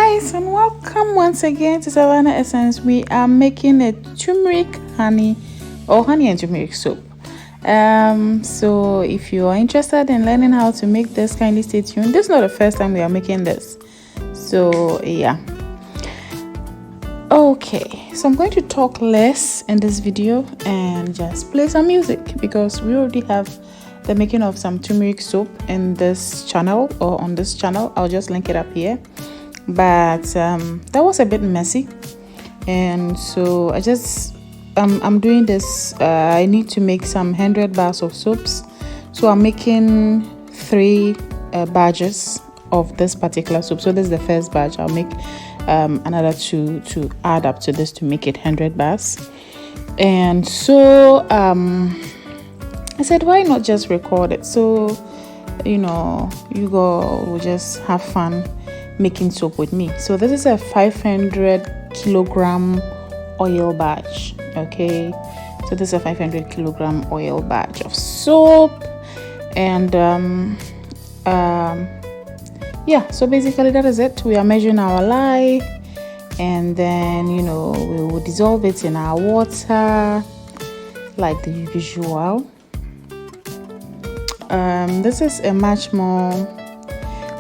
Guys, and welcome once again to Savannah Essence. We are making a turmeric honey and turmeric soap. So if you are interested in learning how to make this, kindly stay tuned. This is not the first time we are making this, so yeah. Okay, so I'm going to talk less in this video and just play some music because we already have the making of some turmeric soap in this channel or on this channel. I'll just link it up here, but that was a bit messy, and so I'm doing this. I need to make some 100 bars of soaps, so I'm making 3 batches of this particular soap. So this is the first batch. I'll make another 2 to add up to this to make it 100 bars. And so I said, why not just record it, so you go will just have fun making soap with me. So this is a 500 kilogram oil batch. Okay, so this is a 500 kilogram oil batch of soap, and yeah, so basically that is it. We are measuring our lye, and then we will dissolve it in our water like the usual. This is a much more,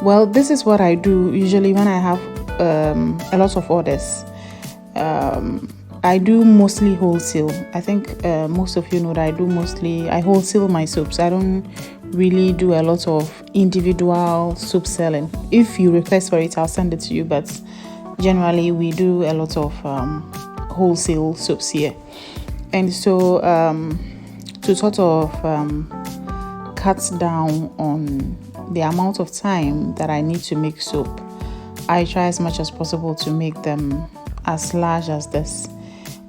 well, this is what I do usually when I have a lot of orders. I do mostly wholesale. I think most of you know that I wholesale my soaps. I don't really do a lot of individual soap selling. If you request for it, I'll send it to you, but generally we do a lot of wholesale soaps here. And so to sort of cut down on the amount of time that I need to make soap, I try as much as possible to make them as large as this.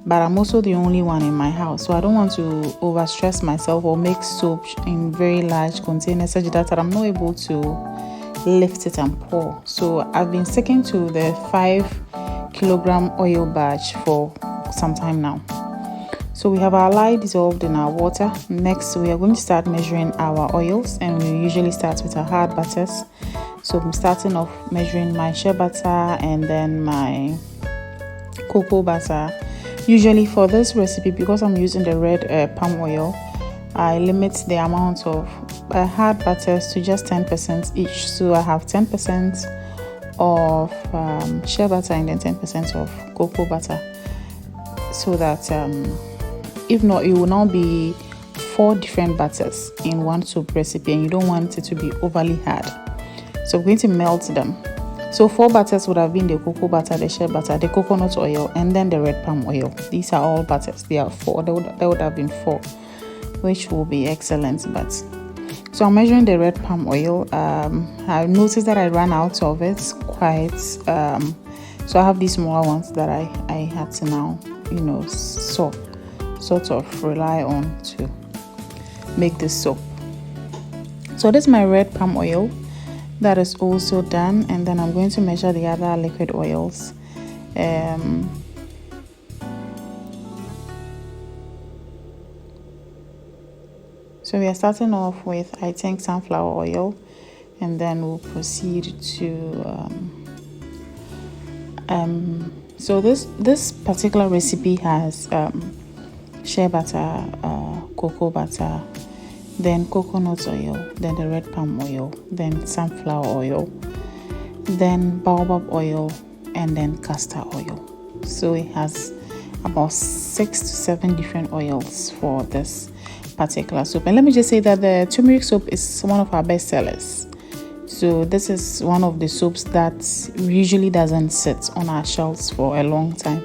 But I'm also the only one in my house, so I don't want to overstress myself or make soap in very large containers such that I'm not able to lift it and pour. So I've been sticking to the 5 kilogram oil batch for some time now. So we have our lye dissolved in our water. Next, we are going to start measuring our oils, and we usually start with our hard butters. So I'm starting off measuring my shea butter and then my cocoa butter. Usually for this recipe, because I'm using the red palm oil, I limit the amount of hard butters to just 10% each. So I have 10% of shea butter and then 10% of cocoa butter, so that if not, it will now be 4 different butters in one soup recipe, and you don't want it to be overly hard. So I'm going to melt them. So 4 butters would have been the cocoa butter, the shea butter, the coconut oil, and then the red palm oil. These are all butters. They are 4. There would have been 4, which will be excellent. But so I'm measuring the red palm oil. I noticed that I ran out of it quite. So I have these smaller ones that I had to now, sort of rely on to make this soap. So this is my red palm oil. That is also done, and then I'm going to measure the other liquid oils. So we are starting off with, I think, sunflower oil, and then we'll proceed to so this particular recipe has shea butter, cocoa butter, then coconut oil, then the red palm oil, then sunflower oil, then baobab oil, and then castor oil. So it has about 6 to 7 different oils for this particular soap. And let me just say that the turmeric soap is one of our best sellers. So this is one of the soaps that usually doesn't sit on our shelves for a long time.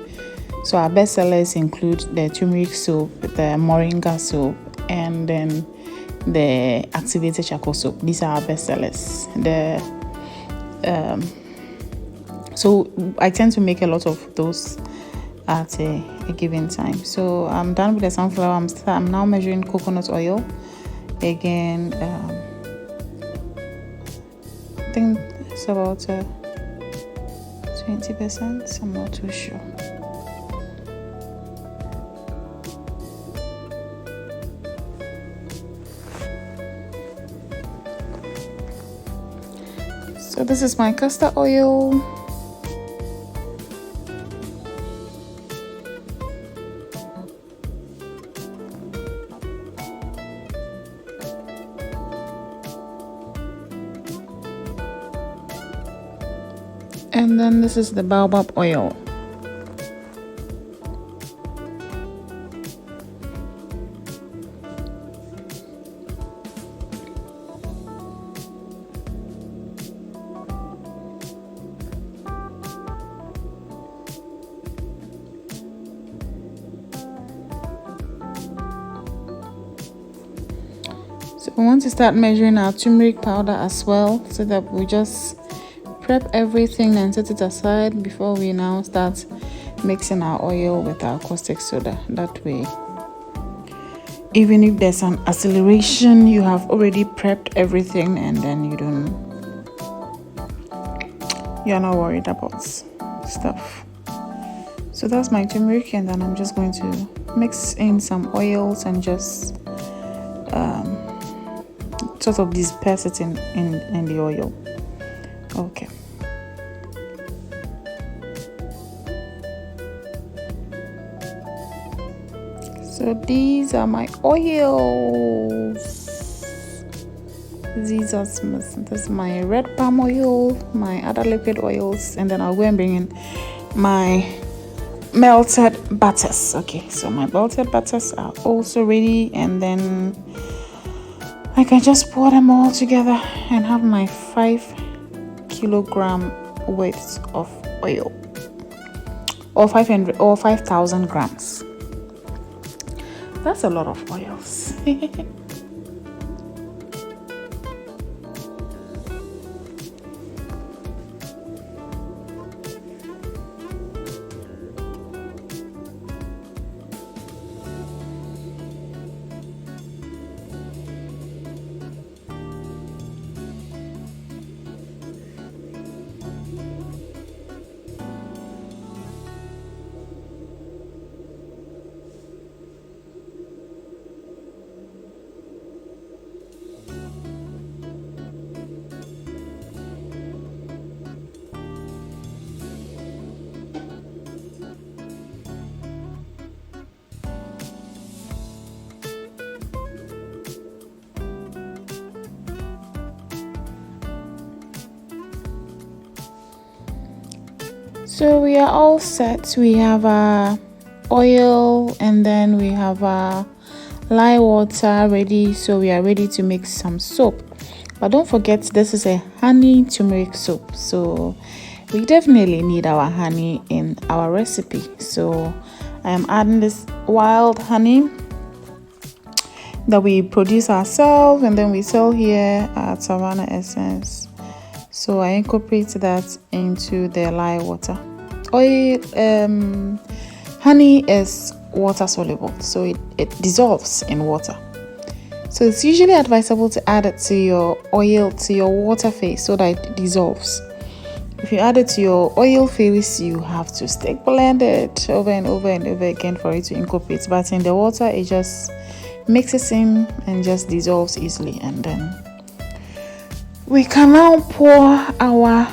So our best sellers include the turmeric soap, the moringa soap, and then the activated charcoal soap. These are our best sellers. So I tend to make a lot of those at a given time. So I'm done with the sunflower. I'm now measuring coconut oil. Again, I think it's about 20%. I'm not too sure. So this is my castor oil. And then this is the Baobab oil. So we want to start measuring our turmeric powder as well, so that we just prep everything and set it aside before we now start mixing our oil with our caustic soda. That way, even if there's an acceleration, you have already prepped everything, and then you're not worried about stuff. So that's my turmeric, and then I'm just going to mix in some oils and just sort of disperse it in the oil. Okay. So these are my oils. This is my red palm oil, my other liquid oils, and then I'll go and bring in my melted butters. Okay, so my melted butters are also ready, and then I can just pour them all together and have my 5 kilogram weight of oil, or 500 or 5,000 grams. That's a lot of oils. So we are all set. We have our oil, and then we have our lye water ready. So we are ready to make some soap. But don't forget, this is a honey turmeric soap. So we definitely need our honey in our recipe. So I am adding this wild honey that we produce ourselves, and then we sell here at Savannah Essence. So I incorporate that into the lye water. Oil, honey is water soluble, so it dissolves in water. So it's usually advisable to add it to your oil, to your water phase, so that it dissolves. If you add it to your oil phase, you have to stick blend it over and over and over again for it to incorporate. But in the water, it just mixes in and just dissolves easily, and then we can now pour our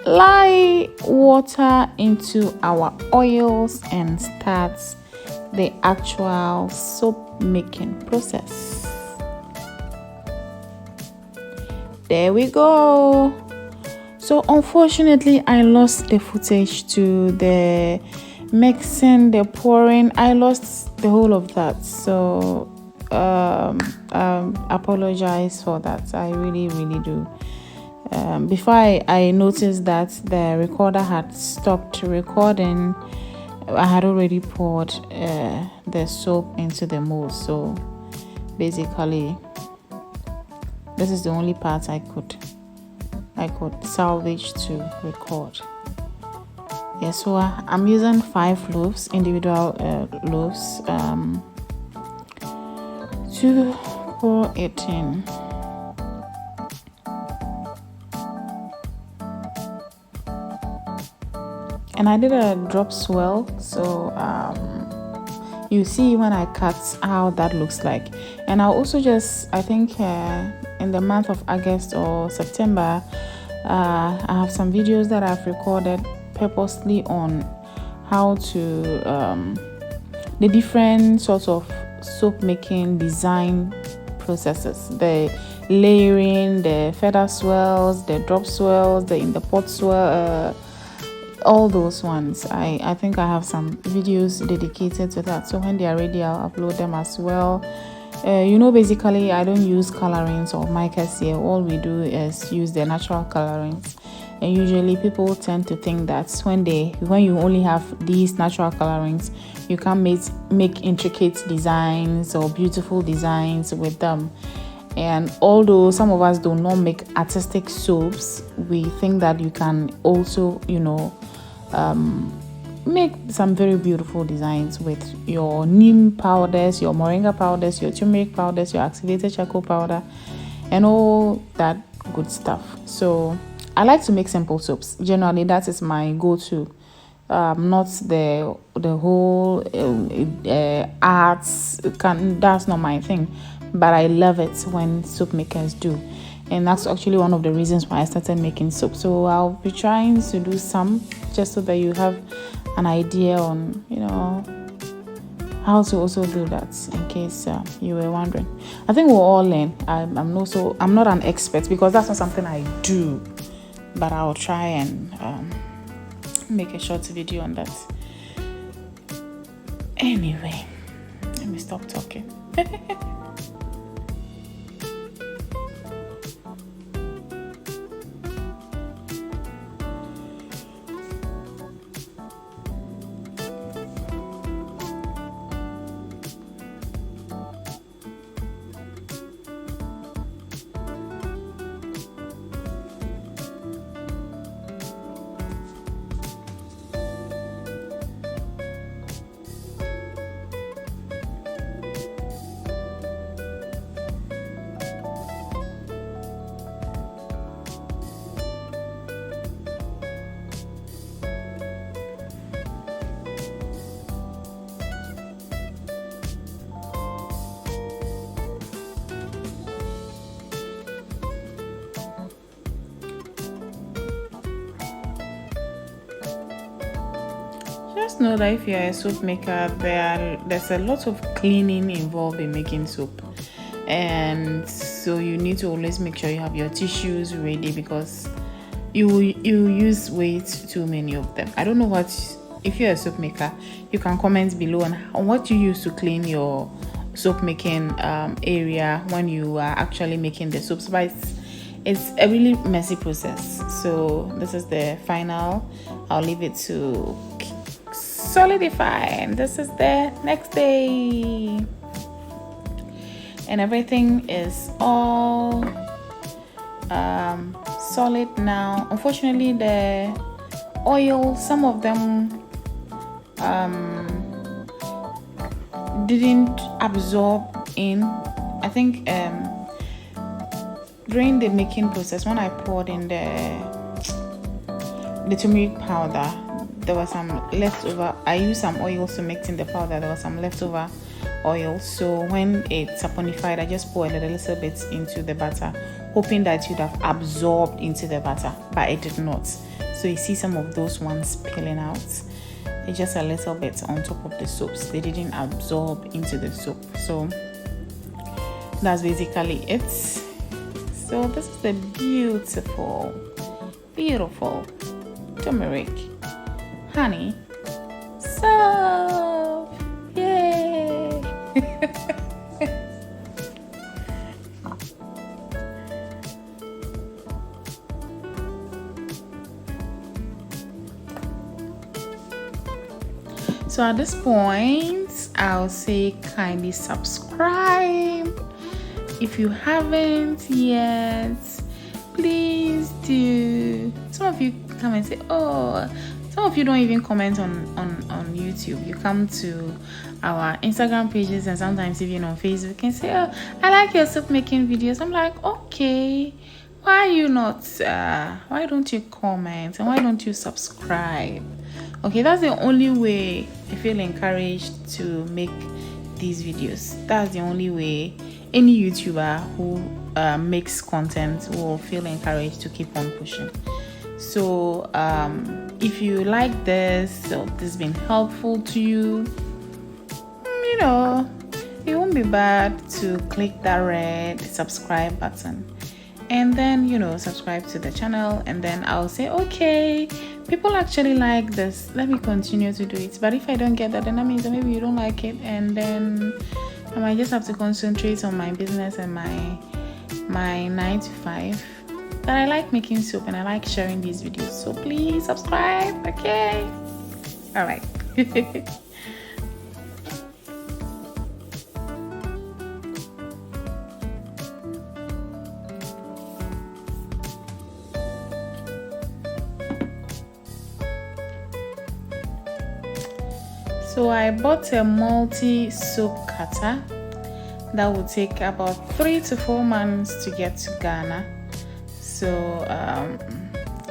lye water into our oils and start the actual soap making process. There we go. So unfortunately, I lost the footage to the mixing, the pouring. I lost the whole of that. So apologize for that. I really do. Before I noticed that the recorder had stopped recording, I had already poured the soap into the mold. So basically, this is the only part I could salvage to record. Yeah, so I'm using 5 loaves, individual loaves, to pour it in. And I did a drop swirl, so you see when I cut how that looks like. And I'll also just, I think in the month of August or September, I have some videos that I've recorded purposely on how to the different sorts of soap making design processes, the layering, the feather swirls, the drop swirls, the in the pot swirl, all those ones. I think I have some videos dedicated to that, so when they are ready I'll upload them as well. Basically I don't use colorings or micas here. All we do is use the natural colorings, and usually people tend to think that when you only have these natural colorings, you can make intricate designs or beautiful designs with them. And although some of us do not make artistic soaps, we think that you can also make some very beautiful designs with your neem powders, your moringa powders, your turmeric powders, your activated charcoal powder, and all that good stuff. So I like to make simple soaps. Generally, that is my go-to. Not the whole arts. That's not my thing. But I love it when soap makers do. And that's actually one of the reasons why I started making soap. So I'll be trying to do some, just so that you have an idea on, how to also do that, in case you were wondering. I think we'll all learn. I'm not an expert, because that's not something I do, but I'll try and make a short video on that. Anyway, let me stop talking. Just know that if you're a soap maker, there's a lot of cleaning involved in making soap, and so you need to always make sure you have your tissues ready, because you use way too many of them. I don't know if you're a soap maker, you can comment below on what you use to clean your soap making area when you are actually making the soaps. But it's a really messy process. So this is the final. I'll leave it to solidify, and this is the next day, and everything is all solid now. Unfortunately, the oil, some of them didn't absorb in. I think during the making process, when I poured in the turmeric powder, there was some leftover. I used some oil to mix in the powder. There was some leftover oil, so when it saponified, I just poured a little bit into the butter, hoping that it would have absorbed into the butter, but it did not. So you see some of those ones peeling out. They're just a little bit on top of the soaps. They didn't absorb into the soap. So that's basically it. So this is the beautiful turmeric honey soap. Yay! So at this point, I'll say kindly subscribe if you haven't yet. Please do. Some of you come and say, oh, some of you don't even comment on YouTube. You come to our Instagram pages and sometimes even on Facebook and say, oh, I like your soap making videos. I'm like, okay, why don't you comment, and why don't you subscribe? Okay, that's the only way I feel encouraged to make these videos. That's the only way any YouTuber who makes content will feel encouraged to keep on pushing. So if you like this, or this has been helpful to you, it won't be bad to click that red subscribe button, and then subscribe to the channel, and then I'll say, okay, people actually like this, let me continue to do it. But if I don't get that, then that means that maybe you don't like it, and then I might just have to concentrate on my business and my 9 to 5. But I like making soap and I like sharing these videos, so please subscribe. Okay, all right. So I bought a multi-soap cutter that will take about 3 to 4 months to get to Ghana. So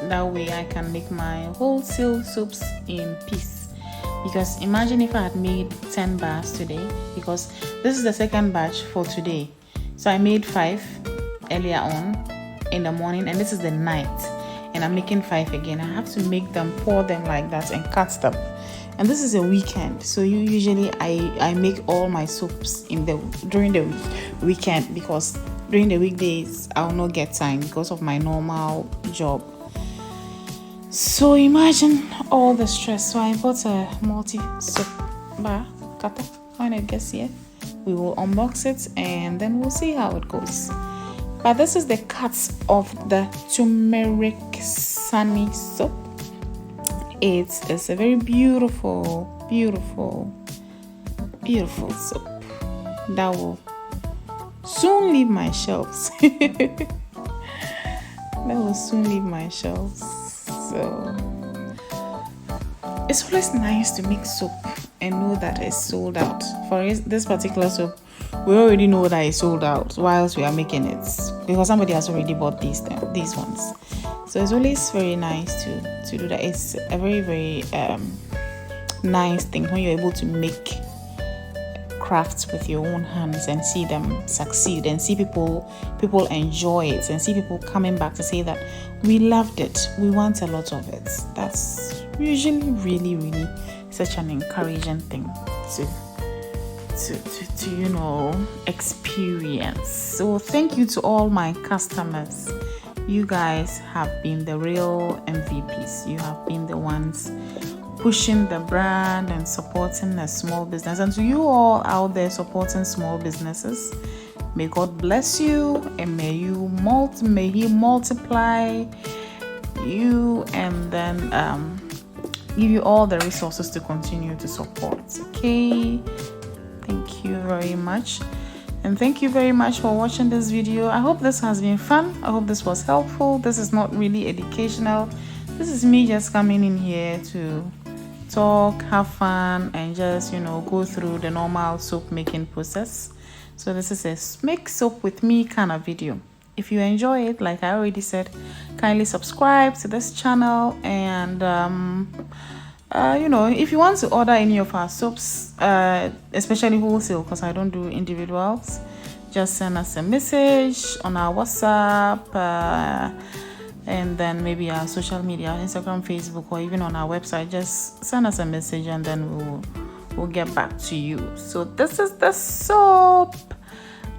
that way I can make my wholesale soaps in peace. Because imagine if I had made 10 bars today, because this is the second batch for today. So I made 5 earlier on in the morning, and this is the night, and I'm making 5 again. I have to make them, pour them like that, and cut them. And this is a weekend, so usually I make all my soaps during the weekend, because during the weekdays I'll not get time because of my normal job. So imagine all the stress. So I bought a multi-soap bar cutter. When it gets here, we will unbox it and then we'll see how it goes. But this is the cuts of the turmeric sunny soap. It's a very beautiful soap that will soon leave my shelves. So it's always nice to make soap and know that it's sold out. For this particular soap, we already know that it's sold out whilst we are making it, because somebody has already bought these ones. So it's always very nice to do that. It's a very nice thing when you're able to make crafts with your own hands and see them succeed, and see people enjoy it, and see people coming back to say that we loved it, we want a lot of it. That's usually really such an encouraging thing to experience. So thank you to all my customers. You guys have been the real MVPs. You have been the ones pushing the brand and supporting a small business. And to you all out there supporting small businesses, may God bless you, and may He multiply you, and then give you all the resources to continue to support. Okay, thank you very much. And thank you very much for watching this video. I hope this has been fun. I hope this was helpful. This is not really educational. This is me just coming in here to talk, have fun, and just go through the normal soap making process. So this is a make soap with me kind of video. If you enjoy it, like I already said, kindly subscribe to this channel, and if you want to order any of our soaps, especially wholesale, because I don't do individuals, just send us a message on our WhatsApp, and then maybe our social media, Instagram, Facebook, or even on our website. Just send us a message and then we'll get back to you. So this is the soap.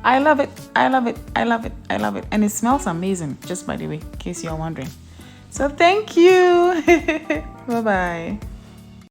I love it, and it smells amazing, just by the way, in case you're wondering. So thank you. Bye bye.